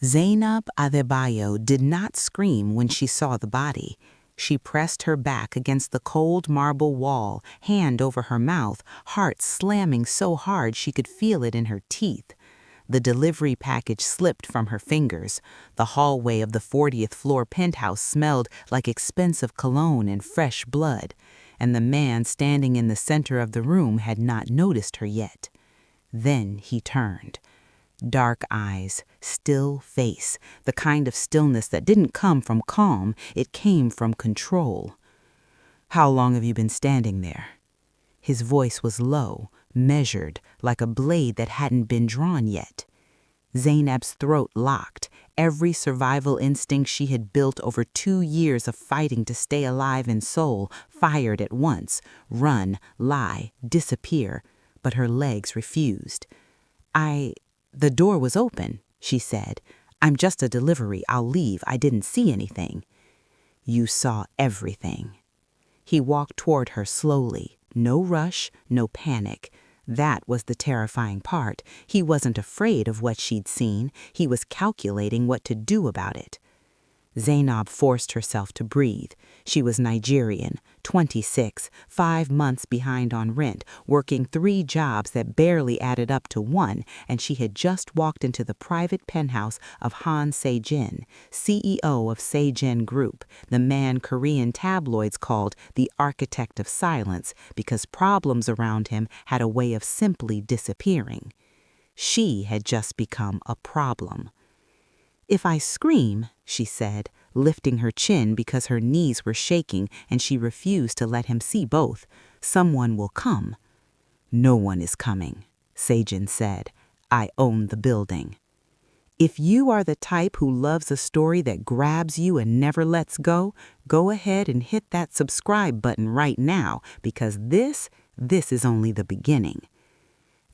Zainab Adebayo did not scream when she saw the body. She pressed her back against the cold marble wall, hand over her mouth, heart slamming so hard she could feel it in her teeth. The delivery package slipped from her fingers. The hallway of the 40th floor penthouse smelled like expensive cologne and fresh blood, and the man standing in the center of the room had not noticed her yet. Then he turned. Dark eyes, still face, the kind of stillness that didn't come from calm, it came from control. "How long have you been standing there?" His voice was low, measured, like a blade that hadn't been drawn yet. Zainab's throat locked, every survival instinct she had built over 2 years of fighting to stay alive in Seoul fired at once, run, lie, disappear, but her legs refused. The door was open," she said. "I'm just a delivery. I'll leave. I didn't see anything." "You saw everything." He walked toward her slowly. No rush, no panic. That was the terrifying part. He wasn't afraid of what she'd seen. He was calculating what to do about it. Zainab forced herself to breathe. She was Nigerian, 26, 5 months behind on rent, working 3 jobs that barely added up to 1, and she had just walked into the private penthouse of Seojin, CEO of Seojin Group, the man Korean tabloids called the architect of silence because problems around him had a way of simply disappearing. She had just become a problem. "If I scream," she said, lifting her chin because her knees were shaking and she refused to let him see both, "someone will come." "No one is coming," Seojin said. "I own the building." "If you are the type who loves a story that grabs you and never lets go, go ahead and hit that subscribe button right now, because this is only the beginning."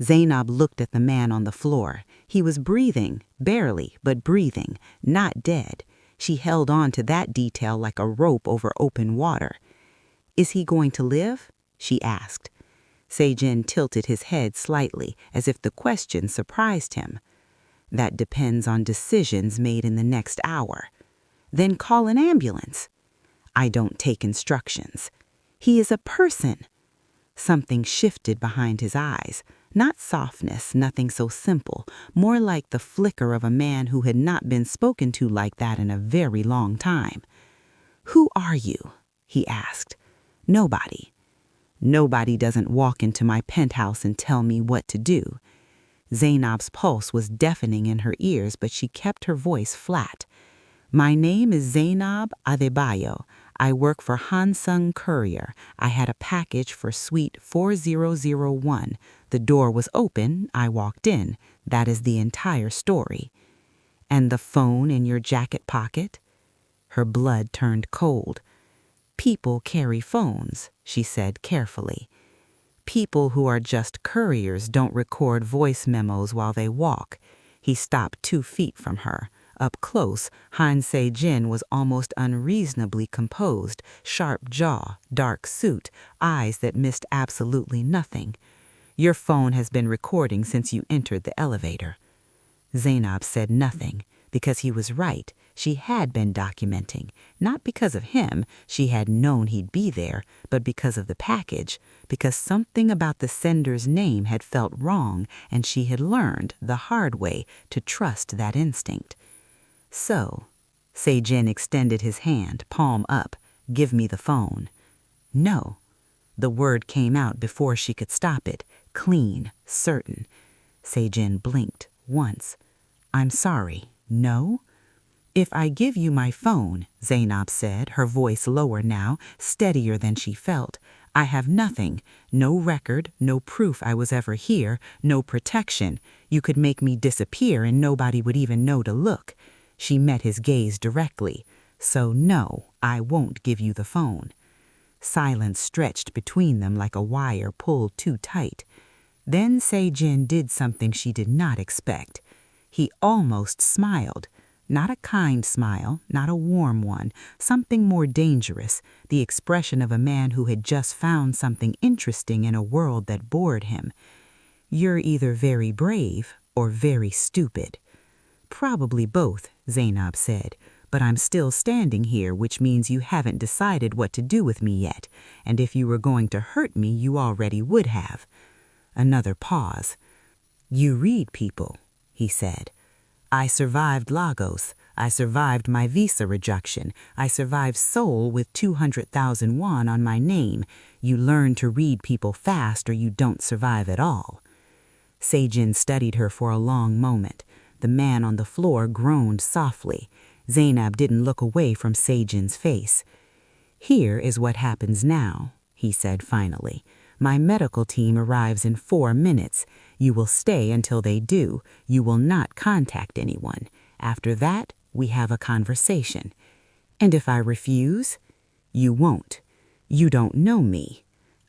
Zainab looked at the man on the floor. He was breathing, barely, but breathing, not dead. She held on to that detail like a rope over open water. "Is he going to live?" she asked. Seojin tilted his head slightly, as if the question surprised him. "That depends on decisions made in the next hour." "Then call an ambulance." "I don't take instructions." "He is a person." Something shifted behind his eyes. Not softness, nothing so simple, more like the flicker of a man who had not been spoken to like that in a very long time. "Who are you?" he asked. "Nobody." "Nobody doesn't walk into my penthouse and tell me what to do." Zainab's pulse was deafening in her ears, but she kept her voice flat. "My name is Zainab Adebayo. I work for Courier. I had a package for suite 4001. The door was open. I walked in. That is the entire story." "And the phone in your jacket pocket?" Her blood turned cold. "People carry phones," she said carefully. "People who are just couriers don't record voice memos while they walk." He stopped 2 feet from her. Up close, Seojin was almost unreasonably composed, sharp jaw, dark suit, eyes that missed absolutely nothing. "Your phone has been recording since you entered the elevator." Zainab said nothing, because he was right. She had been documenting, not because of him, she had known he'd be there, but because of the package, because something about the sender's name had felt wrong, and she had learned, the hard way, to trust that instinct. "So," Seojin extended his hand, palm up, "give me the phone." "No." The word came out before she could stop it, clean, certain. Seojin blinked once. "I'm sorry, no?" "If I give you my phone," Zainab said, her voice lower now, steadier than she felt, "I have nothing, no record, no proof I was ever here, no protection. You could make me disappear and nobody would even know to look." She met his gaze directly. "So no, I won't give you the phone." Silence stretched between them like a wire pulled too tight. Then Seojin did something she did not expect. He almost smiled. Not a kind smile, not a warm one, something more dangerous, the expression of a man who had just found something interesting in a world that bored him. "You're either very brave or very stupid." Probably both, Zainab said. But I'm still standing here, which means you haven't decided what to do with me yet, and if you were going to hurt me, you already would have. Another pause. You read people, he said. I survived Lagos. I survived my visa rejection. I survived Seoul with 200,000 won on my name. You learn to read people fast or you don't survive at all. Seojin studied her for a long moment. The man on the floor groaned softly. Zainab didn't look away from Seojin's face. Here is what happens now, he said finally. My medical team arrives in 4 minutes. You will stay until they do. You will not contact anyone. After that, we have a conversation. And if I refuse? You won't. You don't know me.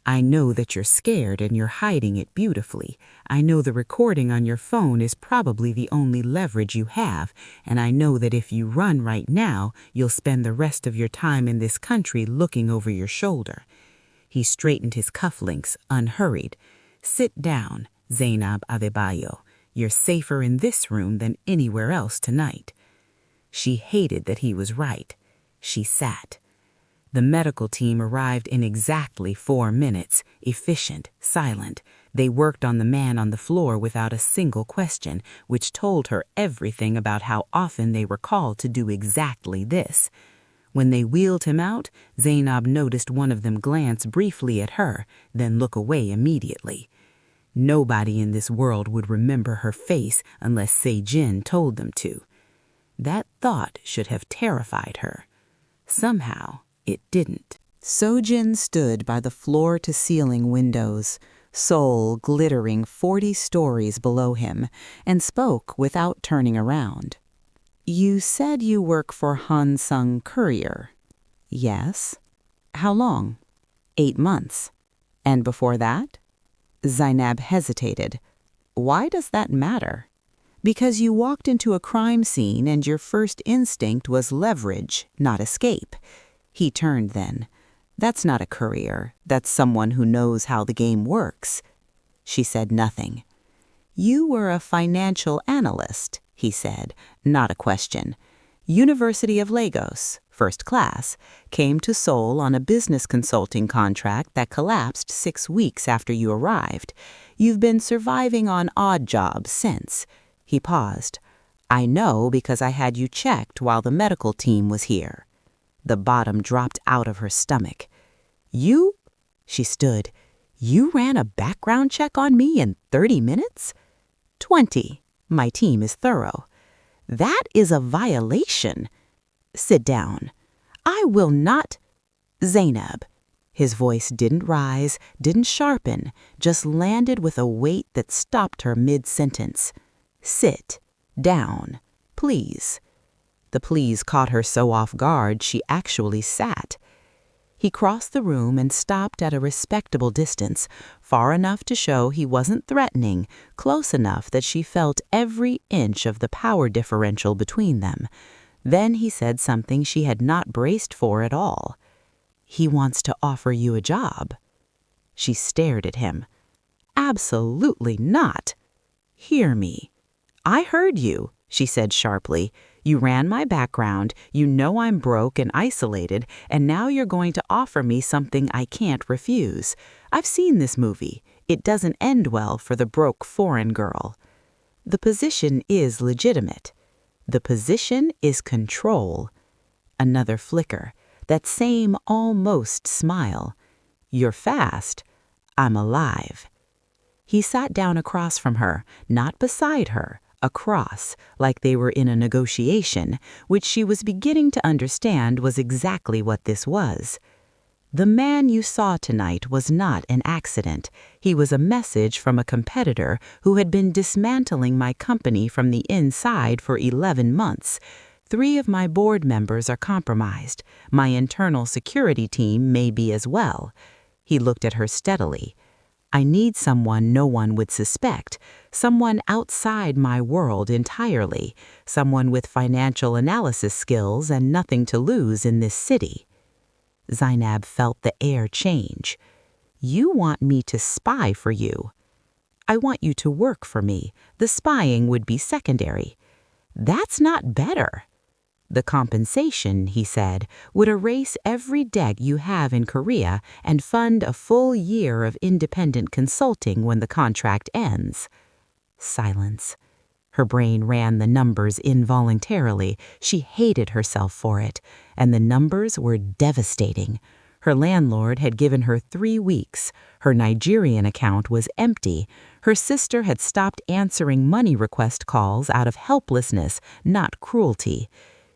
I know that you're scared and you're hiding it beautifully. I know the recording on your phone is probably the only leverage you have, and I know that if you run right now, you'll spend the rest of your time in this country looking over your shoulder. He straightened his cufflinks, unhurried. Sit down, Zainab Adebayo. You're safer in this room than anywhere else tonight. She hated that he was right. She sat. The medical team arrived in exactly 4 minutes, efficient, silent. They worked on the man on the floor without a single question, which told her everything about how often they were called to do exactly this. When they wheeled him out, Zainab noticed one of them glance briefly at her, then look away immediately. Nobody in this world would remember her face unless Seojin told them to. That thought should have terrified her. Somehow, it didn't. Seojin stood by the floor-to-ceiling windows, Seoul glittering 40 stories below him, and spoke without turning around. You said you work for Hansung Courier. Yes. How long? 8 months. And before that? Zainab hesitated. Why does that matter? Because you walked into a crime scene and your first instinct was leverage, not escape. He turned then. That's not a courier. That's someone who knows how the game works. She said nothing. You were a financial analyst, he said, not a question. University of Lagos, first class, came to Seoul on a business consulting contract that collapsed 6 weeks after you arrived. You've been surviving on odd jobs since. He paused. I know because I had you checked while the medical team was here. The bottom dropped out of her stomach. You? She stood. You ran a background check on me in 30 minutes? 20. My team is thorough. That is a violation. Sit down. I will not. Zainab. His voice didn't rise, didn't sharpen, just landed with a weight that stopped her mid-sentence. Sit. Down. Please. The please caught her so off guard she actually sat. He crossed the room and stopped at a respectable distance, far enough to show he wasn't threatening, close enough that she felt every inch of the power differential between them. Then he said something she had not braced for at all. He wants to offer you a job. She stared at him. Absolutely not. Hear me. I heard you, she said sharply. You ran my background, you know I'm broke and isolated, and now you're going to offer me something I can't refuse. I've seen this movie. It doesn't end well for the broke foreign girl. The position is legitimate. The position is control. Another flicker. That same almost smile. You're fast. I'm alive. He sat down across from her, not beside her, across, like they were in a negotiation, which she was beginning to understand was exactly what this was. The man you saw tonight was not an accident. He was a message from a competitor who had been dismantling my company from the inside for 11 months. 3 of my board members are compromised. My internal security team may be as well. He looked at her steadily. I need someone no one would suspect, someone outside my world entirely, someone with financial analysis skills and nothing to lose in this city. Zainab felt the air change. You want me to spy for you. I want you to work for me. The spying would be secondary. That's not better. The compensation, he said, would erase every debt you have in Korea and fund a full year of independent consulting when the contract ends. Silence. Her brain ran the numbers involuntarily. She hated herself for it, and the numbers were devastating. Her landlord had given her 3 weeks. Her Nigerian account was empty. Her sister had stopped answering money request calls out of helplessness, not cruelty.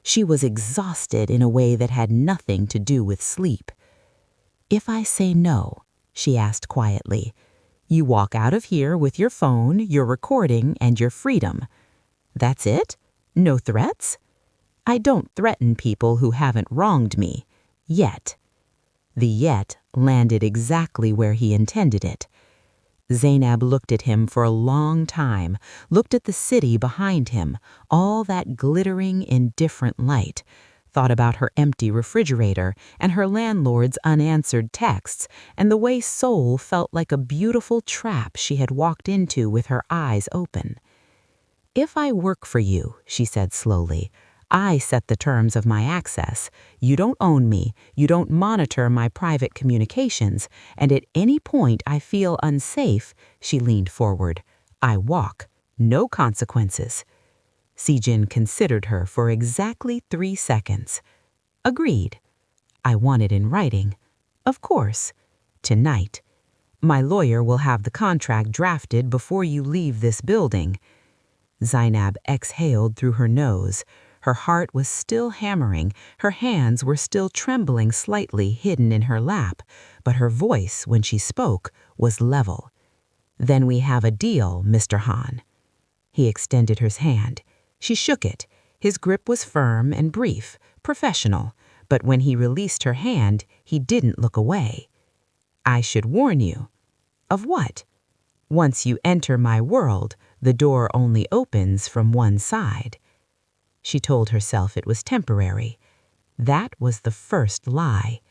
She was exhausted in a way that had nothing to do with sleep. "If I say no," she asked quietly, "you walk out of here with your phone, your recording, and your freedom. That's it? No threats?" "I don't threaten people who haven't wronged me. Yet." The yet landed exactly where he intended it. Zainab looked at him for a long time, looked at the city behind him, all that glittering, indifferent light, thought about her empty refrigerator and her landlord's unanswered texts, and the way Seoul felt like a beautiful trap she had walked into with her eyes open. "If I work for you," she said slowly, "I set the terms of my access. You don't own me, you don't monitor my private communications, and at any point I feel unsafe," she leaned forward, "I walk. No consequences." Seojin considered her for exactly 3 seconds. "Agreed." "I want it in writing." "Of course. Tonight. My lawyer will have the contract drafted before you leave this building." Zainab exhaled through her nose. Her heart was still hammering, her hands were still trembling slightly hidden in her lap, but her voice, when she spoke, was level. "Then we have a deal, Mr. Han." He extended his hand. She shook it. His grip was firm and brief, professional, but when he released her hand, he didn't look away. "I should warn you." "Of what?" "Once you enter my world, the door only opens from one side." She told herself it was temporary. That was the first lie.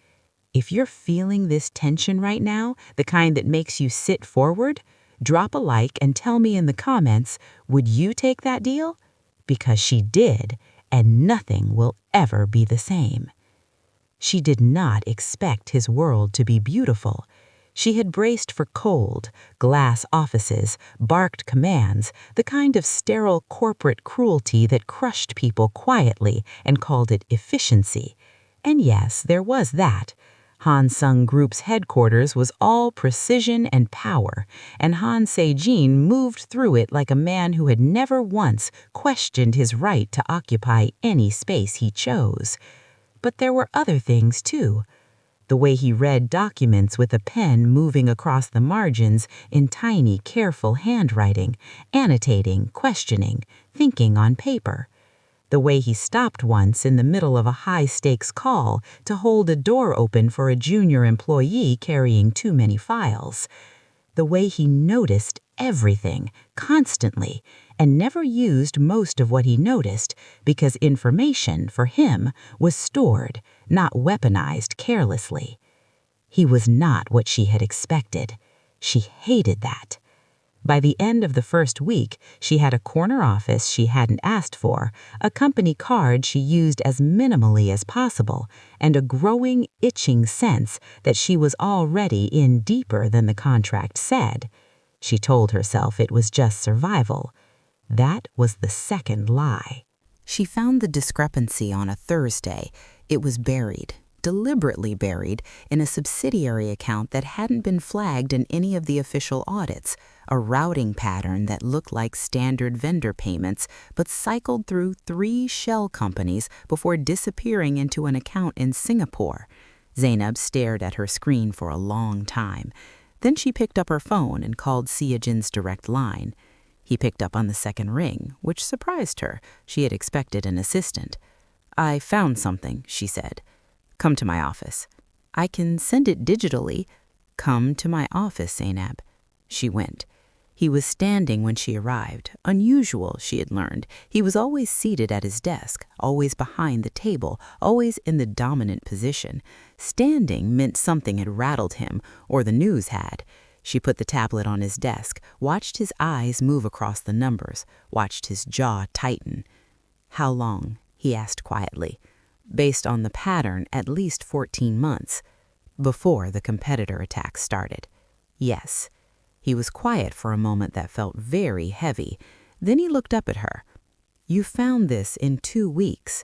If you're feeling this tension right now, the kind that makes you sit forward, drop a like and tell me in the comments, would you take that deal? Because she did, and nothing will ever be the same. She did not expect his world to be beautiful. She had braced for cold, glass offices, barked commands, the kind of sterile corporate cruelty that crushed people quietly and called it efficiency. And yes, there was that. Han Sung Group's headquarters was all precision and power, and Han Seojin moved through it like a man who had never once questioned his right to occupy any space he chose. But there were other things, too. The way he read documents with a pen moving across the margins in tiny, careful handwriting, annotating, questioning, thinking on paper. The way he stopped once in the middle of a high-stakes call to hold a door open for a junior employee carrying too many files. The way he noticed everything, constantly, and never used most of what he noticed because information, for him, was stored, not weaponized carelessly. He was not what she had expected. She hated that. By the end of the first week, she had a corner office she hadn't asked for, a company card she used as minimally as possible, and a growing, itching sense that she was already in deeper than the contract said. She told herself it was just survival. That was the second lie. She found the discrepancy on a Thursday. It was buried, deliberately buried, in a subsidiary account that hadn't been flagged in any of the official audits, a routing pattern that looked like standard vendor payments but cycled through 3 shell companies before disappearing into an account in Singapore. Zainab stared at her screen for a long time. Then she picked up her phone and called Seojin's direct line. He picked up on the second ring, which surprised her. She had expected an assistant. "I found something," she said. "Come to my office." "I can send it digitally." "Come to my office, Zainab." She went. He was standing when she arrived. Unusual, she had learned. He was always seated at his desk, always behind the table, always in the dominant position. Standing meant something had rattled him, or the news had. She put the tablet on his desk, watched his eyes move across the numbers, watched his jaw tighten. How long? He asked quietly. Based on the pattern, at least 14 months. Before the competitor attack started. Yes. He was quiet for a moment that felt very heavy. Then he looked up at her. You found this in 2 weeks.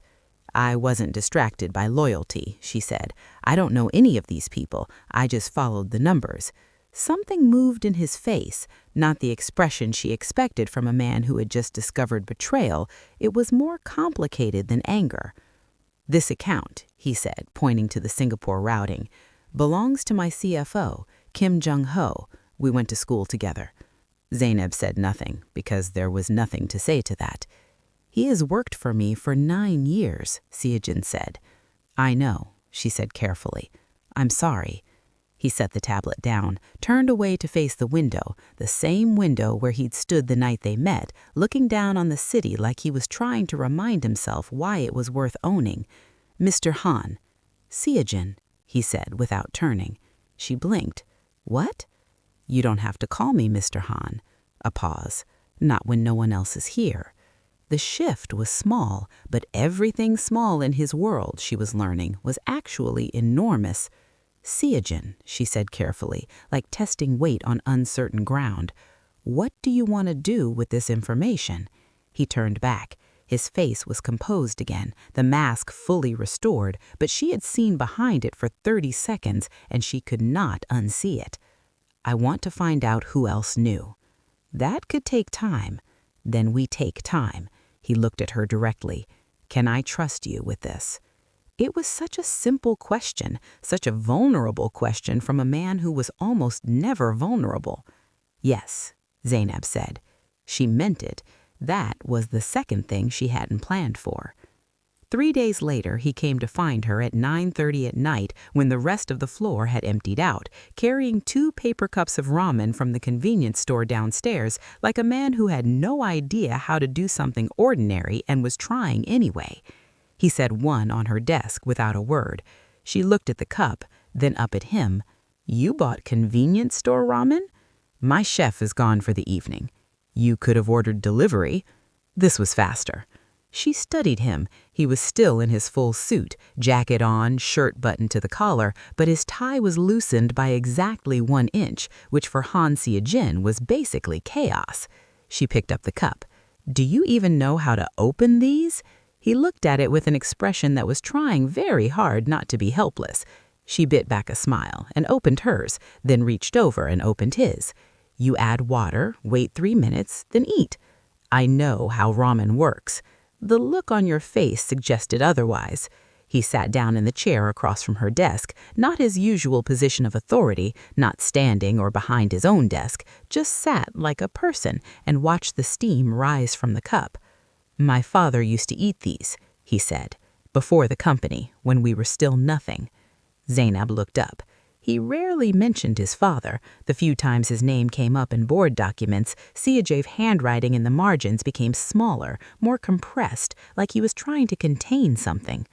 I wasn't distracted by loyalty, she said. I don't know any of these people. I just followed the numbers. Something moved in his face, not the expression she expected from a man who had just discovered betrayal. It was more complicated than anger. This account, he said, pointing to the Singapore routing, belongs to my CFO, Kim Jung-ho. We went to school together. Zainab said nothing, because there was nothing to say to that. He has worked for me for 9 years, Seojin said. I know, she said carefully. I'm sorry. He set the tablet down, turned away to face the window, the same window where he'd stood the night they met, looking down on the city like he was trying to remind himself why it was worth owning. Mr. Han. Seojin, he said without turning. She blinked. What? You don't have to call me Mr. Han. A pause. Not when no one else is here. The shift was small, but everything small in his world, she was learning, was actually enormous. Seojin, she said carefully, like testing weight on uncertain ground. What do you want to do with this information? He turned back. His face was composed again, the mask fully restored, but she had seen behind it for 30 seconds, and she could not unsee it. I want to find out who else knew. That could take time. Then we take time. He looked at her directly. Can I trust you with this? It was such a simple question, such a vulnerable question from a man who was almost never vulnerable. Yes, Zainab said. She meant it. That was the second thing she hadn't planned for. 3 days later, he came to find her at 9:30 at night when the rest of the floor had emptied out, carrying 2 paper cups of ramen from the convenience store downstairs like a man who had no idea how to do something ordinary and was trying anyway. He set one on her desk without a word. She looked at the cup, then up at him. You bought convenience store ramen? My chef is gone for the evening. You could have ordered delivery. This was faster. She studied him. He was still in his full suit, jacket on, shirt buttoned to the collar, but his tie was loosened by exactly 1 inch, which for Han Seojin was basically chaos. She picked up the cup. Do you even know how to open these? He looked at it with an expression that was trying very hard not to be helpless. She bit back a smile and opened hers, then reached over and opened his. You add water, wait 3 minutes, then eat. I know how ramen works. The look on your face suggested otherwise. He sat down in the chair across from her desk, not his usual position of authority, not standing or behind his own desk, just sat like a person and watched the steam rise from the cup. My father used to eat these, he said, before the company, when we were still nothing. Zainab looked up. He rarely mentioned his father. The few times his name came up in board documents, Seojin's handwriting in the margins became smaller, more compressed, like he was trying to contain something.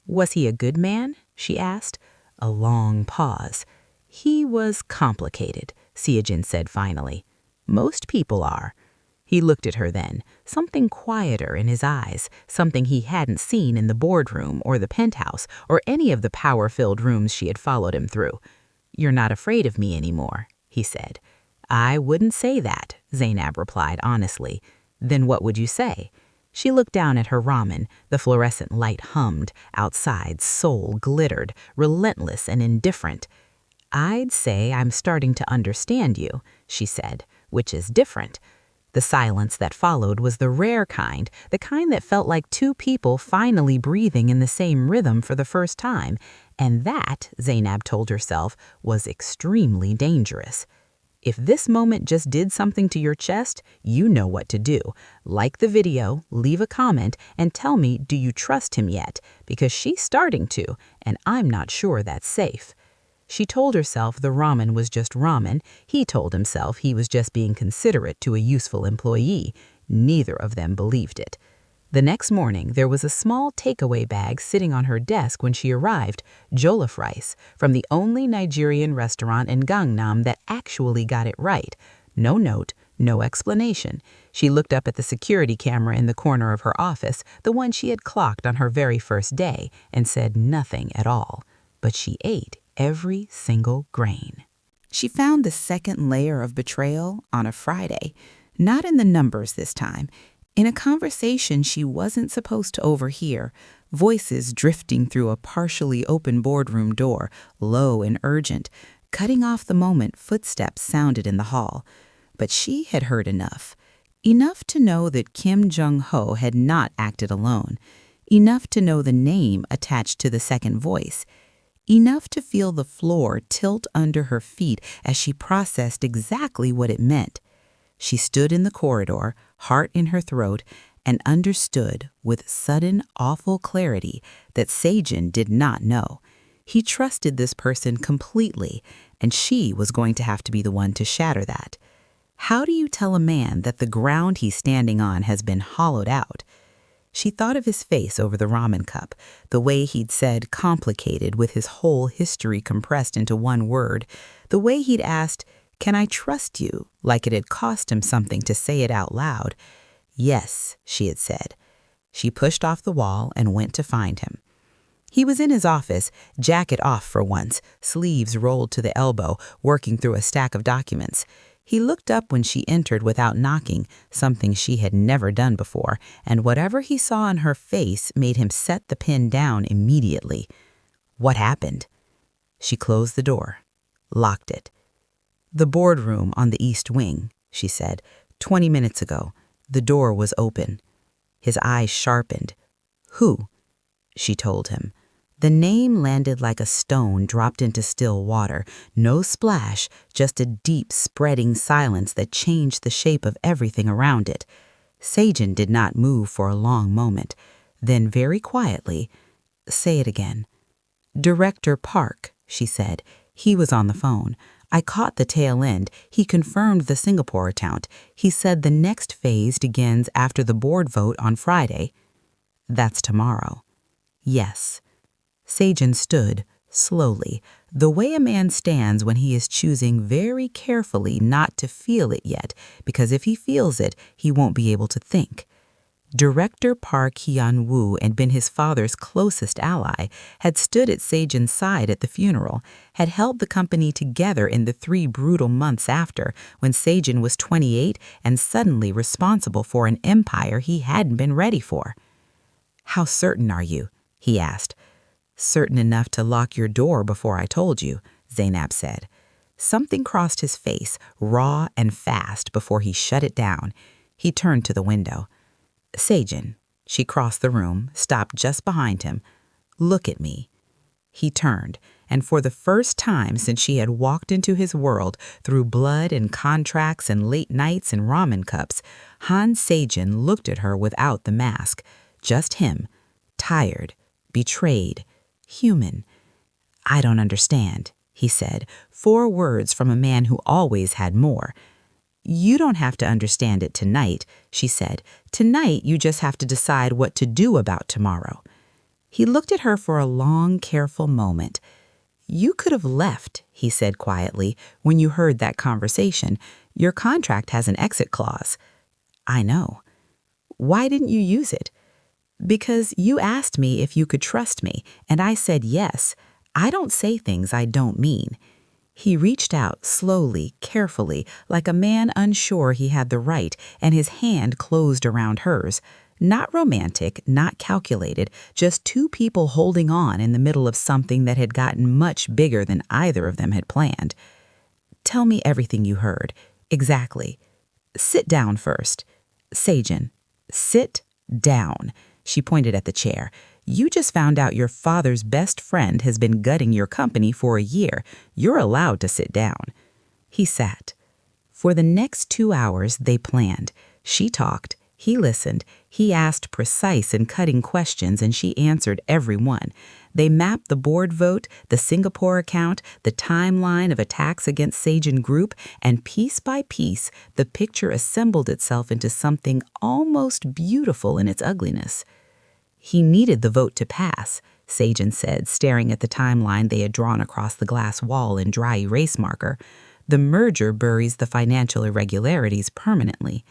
Was he a good man? She asked. A long pause. He was complicated, Seojin said finally. Most people are. He looked at her then, something quieter in his eyes, something he hadn't seen in the boardroom or the penthouse or any of the power-filled rooms she had followed him through. You're not afraid of me anymore, he said. I wouldn't say that, Zainab replied honestly. Then what would you say? She looked down at her ramen. The fluorescent light hummed. Outside, Seoul glittered, relentless and indifferent. I'd say I'm starting to understand you, she said, which is different. The silence that followed was the rare kind, the kind that felt like 2 people finally breathing in the same rhythm for the first time, and that, Zainab told herself, was extremely dangerous. If this moment just did something to your chest, you know what to do. Like the video, leave a comment, and tell me, do you trust him yet? Because she's starting to, and I'm not sure that's safe. She told herself the ramen was just ramen. He told himself he was just being considerate to a useful employee. Neither of them believed it. The next morning, there was a small takeaway bag sitting on her desk when she arrived, jollof rice, from the only Nigerian restaurant in Gangnam that actually got it right. No note, No explanation. She looked up at the security camera in the corner of her office, the one she had clocked on her very first day, and said nothing at all. But she ate every single grain. She found the second layer of betrayal on a Friday, not in the numbers this time. In a conversation she wasn't supposed to overhear, voices drifting through a partially open boardroom door, low and urgent. Cutting off the moment footsteps sounded in the hall. But she had heard enough. Enough to know that Kim Jung-ho had not acted alone. Enough to know the name attached to the second voice. Enough to feel the floor tilt under her feet as she processed exactly what it meant. She stood in the corridor, heart in her throat, and understood with sudden, awful clarity that Seojin did not know. He trusted this person completely, and she was going to have to be the one to shatter that. How do you tell a man that the ground he's standing on has been hollowed out? She thought of his face over the ramen cup, the way he'd said complicated with his whole history compressed into one word, the way he'd asked, "Can I trust you?" like it had cost him something to say it out loud. "Yes," she had said. She pushed off the wall and went to find him. He was in his office, jacket off for once, sleeves rolled to the elbow, working through a stack of documents. He looked up when she entered without knocking, something she had never done before, and whatever he saw on her face made him set the pen down immediately. What happened? She closed the door, locked it. "The boardroom on the east wing," she said. 20 minutes ago. The door was open." His eyes sharpened. "Who?" She told him. The name landed like a stone dropped into still water. No splash, just a deep, spreading silence that changed the shape of everything around it. Seojin did not move for a long moment. Then very quietly, "Say it again." "Director Park," she said. "He was on the phone. I caught the tail end. He confirmed the Singapore account. He said the next phase begins after the board vote on Friday." "That's tomorrow." "Yes." Seojin stood, slowly, the way a man stands when he is choosing very carefully not to feel it yet, because if he feels it, he won't be able to think. Director Park Hyun-woo had been his father's closest ally, had stood at Seojin's side at the funeral, had held the company together in the 3 brutal months after, when Seojin was 28 and suddenly responsible for an empire he hadn't been ready for. "How certain are you?" he asked. "Certain enough to lock your door before I told you," Zainab said. Something crossed his face, raw and fast, before he shut it down. He turned to the window. "Seojin." She crossed the room, stopped just behind him. "Look at me." He turned, and for the first time since she had walked into his world through blood and contracts and late nights and ramen cups, Han Seojin looked at her without the mask. Just him, tired, betrayed, human. "I don't understand," he said, 4 words from a man who always had more. "You don't have to understand it tonight," she said. "Tonight you just have to decide what to do about tomorrow." He looked at her for a long, careful moment. "You could have left," he said quietly, "when you heard that conversation. Your contract has an exit clause." "I know." "Why didn't you use it?" "Because you asked me if you could trust me, and I said yes. I don't say things I don't mean." He reached out slowly, carefully, like a man unsure he had the right, and his hand closed around hers. Not romantic, not calculated, just 2 people holding on in the middle of something that had gotten much bigger than either of them had planned. "Tell me everything you heard. Exactly. Sit down first." "Seojin, sit down." She pointed at the chair. "You just found out your father's best friend has been gutting your company for a year. You're allowed to sit down." He sat. For the next 2 hours, they planned. She talked. He listened. He asked precise and cutting questions, and she answered every one. They mapped the board vote, the Singapore account, the timeline of attacks against Seojin Group, and piece by piece, the picture assembled itself into something almost beautiful in its ugliness. "He needed the vote to pass," Seojin said, staring at the timeline they had drawn across the glass wall in dry erase marker. The merger buries the financial irregularities permanently.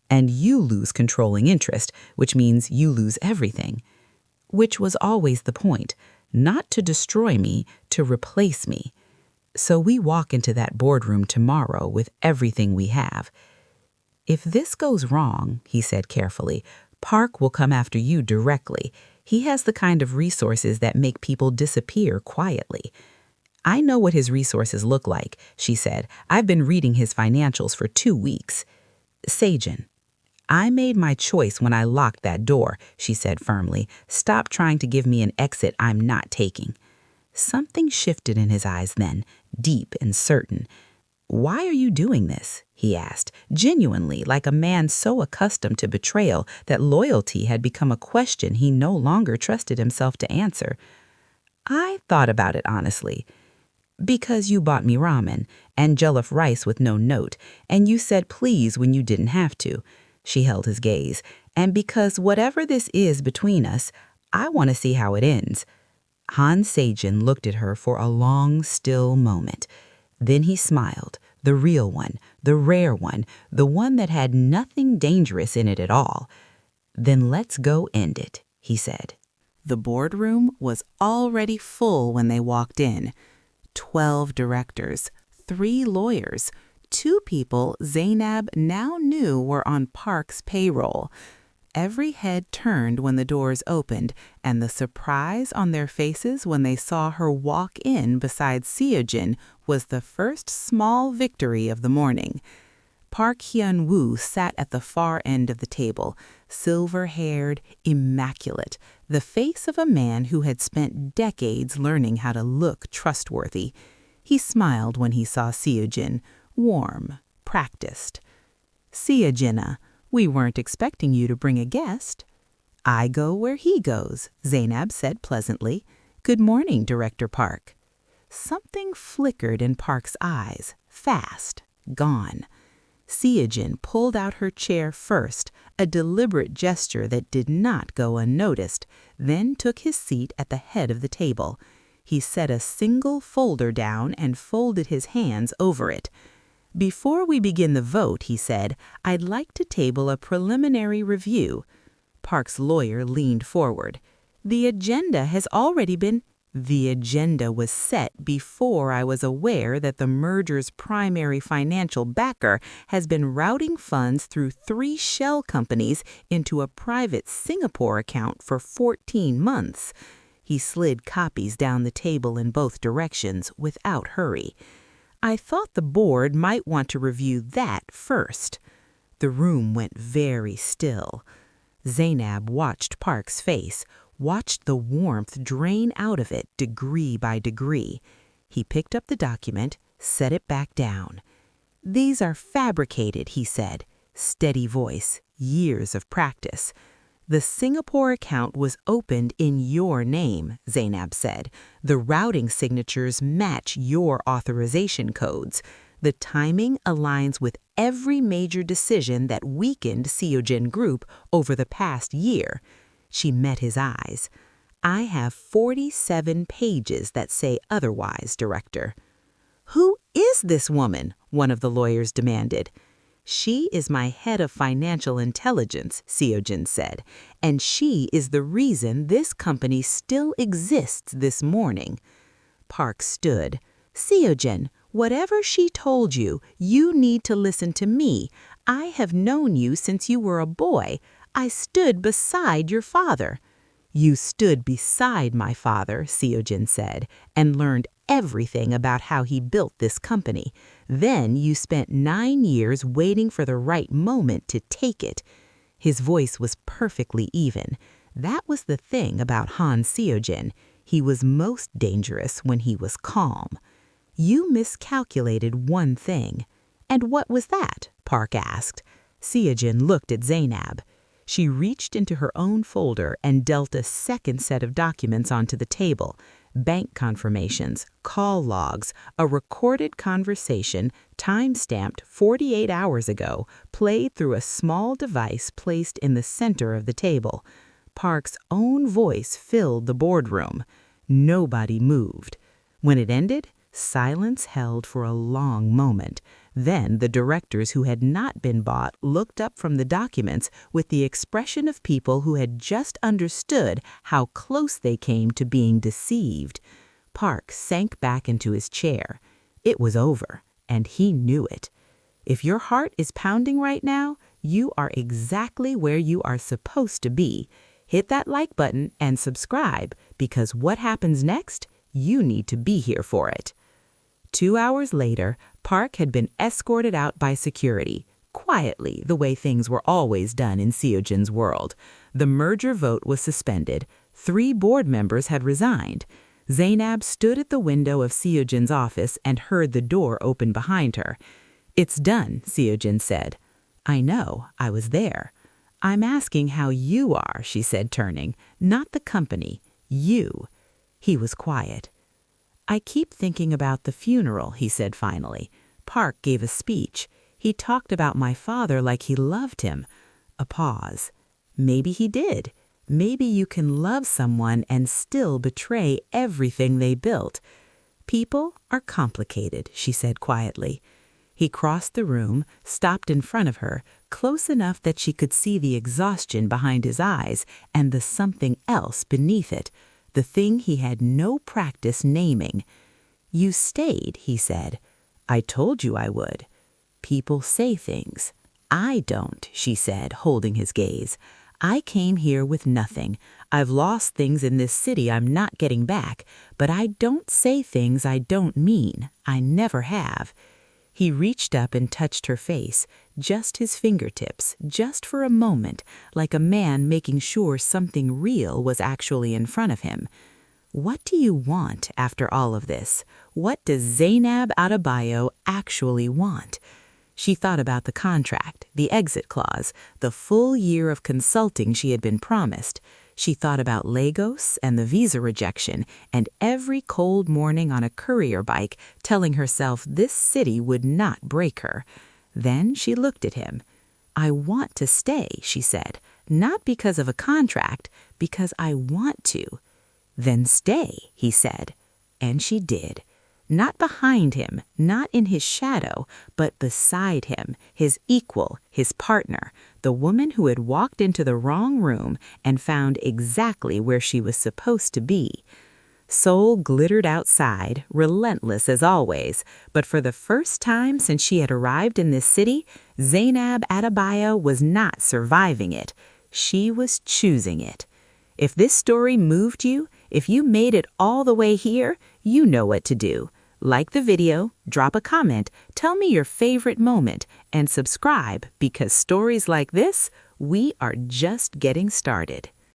And you lose controlling interest, which means you lose everything. Which was always the point, not to destroy me, to replace me. So we walk into that boardroom tomorrow with everything we have. If this goes wrong, he said carefully, Park will come after you directly. He has the kind of resources that make people disappear quietly. I know what his resources look like, she said. I've been reading his financials for 2 weeks. Seojin, I made my choice when I locked that door, she said firmly. Stop trying to give me an exit I'm not taking. Something shifted in his eyes then, deep and certain. Why are you doing this? He asked, genuinely, like a man so accustomed to betrayal that loyalty had become a question he no longer trusted himself to answer. I thought about it honestly. Because you bought me ramen and jollof rice with no note, and you said please when you didn't have to. She held his gaze. And because whatever this is between us, I want to see how it ends. Han Seojin looked at her for a long, still moment. Then he smiled, the real one, the rare one, the one that had nothing dangerous in it at all. Then let's go end it, he said. The boardroom was already full when they walked in. 12 directors, 3 lawyers, 2 people Zainab now knew were on Park's payroll. Every head turned when the doors opened, and the surprise on their faces when they saw her walk in beside Seojin was the first small victory of the morning. Park Hyun-woo sat at the far end of the table, silver-haired, immaculate, the face of a man who had spent decades learning how to look trustworthy. He smiled when he saw Seojin, warm, practiced. Seojin, we weren't expecting you to bring a guest. I go where he goes, Zainab said pleasantly. Good morning, Director Park. Something flickered in Park's eyes, fast, gone. Seojin pulled out her chair first, a deliberate gesture that did not go unnoticed, then took his seat at the head of the table. He set a single folder down and folded his hands over it. Before we begin the vote, he said, I'd like to table a preliminary review. Park's lawyer leaned forward. The agenda has already been... The agenda was set before I was aware that the merger's primary financial backer has been routing funds through 3 shell companies into a private Singapore account for 14 months. He slid copies down the table in both directions without hurry. I thought the board might want to review that first. The room went very still. Zainab watched Park's face, watched the warmth drain out of it degree by degree. He picked up the document, set it back down. These are fabricated, he said. Steady voice, years of practice. The Singapore account was opened in your name, Zainab said. The routing signatures match your authorization codes. The timing aligns with every major decision that weakened Seojin Group over the past year. She met his eyes. I have 47 pages that say otherwise, Director. Who is this woman? One of the lawyers demanded. She is my head of financial intelligence, Seojin said, and she is the reason this company still exists this morning. Park stood. Seojin, whatever she told you, you need to listen to me. I have known you since you were a boy. I stood beside your father. You stood beside my father, Seojin said, and learned everything about how he built this company. Then you spent 9 years waiting for the right moment to take it. His voice was perfectly even. That was the thing about Han Seojin. He was most dangerous when he was calm. You miscalculated one thing. And what was that? Park asked. Seojin looked at Zainab. She reached into her own folder and dealt a second set of documents onto the table. Bank confirmations, call logs, a recorded conversation time-stamped 48 hours ago, played through a small device placed in the center of the table. Park's own voice filled the boardroom. Nobody moved. When it ended, Silence held for a long moment. Then the directors who had not been bought looked up from the documents with the expression of people who had just understood how close they came to being deceived. Park sank back into his chair. It was over, and he knew it. If your heart is pounding right now, you are exactly where you are supposed to be. Hit that like button and subscribe, because what happens next, you need to be here for it. 2 hours later, Park had been escorted out by security, quietly, the way things were always done in Seojin's world. The merger vote was suspended. 3 board members had resigned. Zainab stood at the window of Seojin's office and heard the door open behind her. "It's done," Seojin said. "I know, I was there." "I'm asking how you are," she said, turning. "Not the company. You." He was quiet. "I keep thinking about the funeral," he said finally. "Park gave a speech. He talked about my father like he loved him." A pause. "Maybe he did. Maybe you can love someone and still betray everything they built." "People are complicated," she said quietly. He crossed the room, stopped in front of her, close enough that she could see the exhaustion behind his eyes and the something else beneath it, the thing he had no practice naming. "You stayed," he said. "I told you I would." "People say things. I don't," she said, holding his gaze. "I came here with nothing. I've lost things in this city I'm not getting back, but I don't say things I don't mean. I never have." He reached up and touched her face, just his fingertips, just for a moment, like a man making sure something real was actually in front of him. "What do you want after all of this? What does Zainab Adebayo actually want?" She thought about the contract, the exit clause, the full year of consulting she had been promised. She thought about Lagos and the visa rejection and every cold morning on a Courier bike telling herself this city would not break her. Then she looked at him. "I want to stay," she said, "not because of a contract, because I want to." "Then stay," he said. And she did. Not behind him, not in his shadow, but beside him, his equal, his partner, the woman who had walked into the wrong room and found exactly where she was supposed to be. Seoul glittered outside, relentless as always, but for the first time since she had arrived in this city, Zainab Adebayo was not surviving it. She was choosing it. If this story moved you, if you made it all the way here, you know what to do. Like the video, drop a comment, tell me your favorite moment, and subscribe because stories like this, we are just getting started.